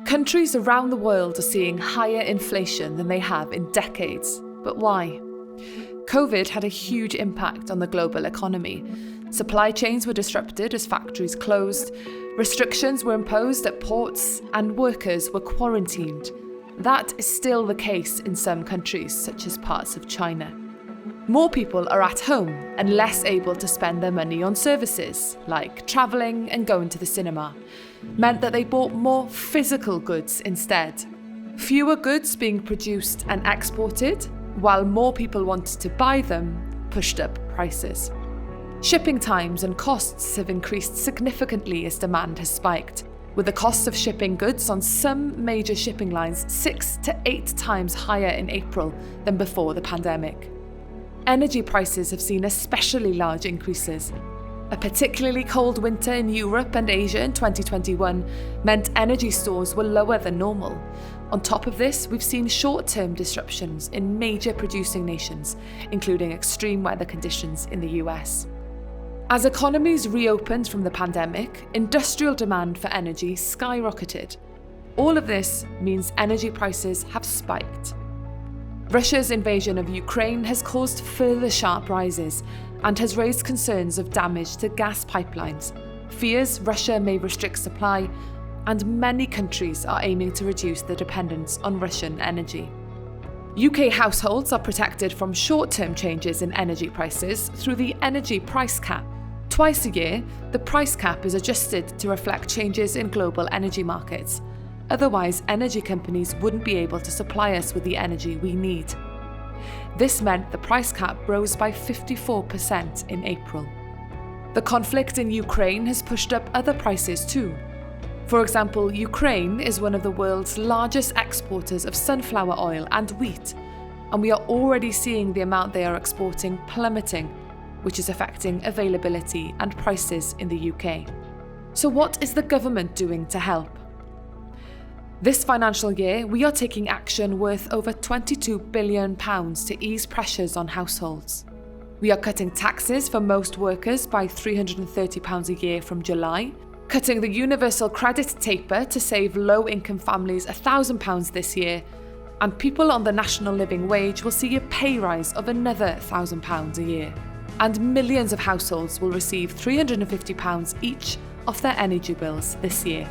Countries around the world are seeing higher inflation than they have in decades. But why? COVID had a huge impact on the global economy. Supply chains were disrupted as factories closed, restrictions were imposed at ports, and workers were quarantined. That is still the case in some countries, such as parts of China. More people are at home and less able to spend their money on services, like travelling and going to the cinema, meant that they bought more physical goods instead. Fewer goods being produced and exported, while more people wanted to buy them, pushed up prices. Shipping times and costs have increased significantly as demand has spiked, with the cost of shipping goods on some major shipping lines 6 to 8 times higher in April than before the pandemic. Energy prices have seen especially large increases. A particularly cold winter in Europe and Asia in 2021 meant energy stores were lower than normal. On top of this, we've seen short-term disruptions in major producing nations, including extreme weather conditions in the US. As economies reopened from the pandemic, industrial demand for energy skyrocketed. All of this means energy prices have spiked. Russia's invasion of Ukraine has caused further sharp rises and has raised concerns of damage to gas pipelines, fears Russia may restrict supply, and many countries are aiming to reduce their dependence on Russian energy. UK households are protected from short-term changes in energy prices through the energy price cap. Twice a year, the price cap is adjusted to reflect changes in global energy markets. Otherwise, energy companies wouldn't be able to supply us with the energy we need. This meant the price cap rose by 54% in April. The conflict in Ukraine has pushed up other prices too. For example, Ukraine is one of the world's largest exporters of sunflower oil and wheat, and we are already seeing the amount they are exporting plummeting, which is affecting availability and prices in the UK. So what is the government doing to help? This financial year, we are taking action worth over £22 billion to ease pressures on households. We are cutting taxes for most workers by £330 a year from July, cutting the universal credit taper to save low-income families £1,000 this year, and people on the national living wage will see a pay rise of another £1,000 a year. And millions of households will receive £350 each off their energy bills this year.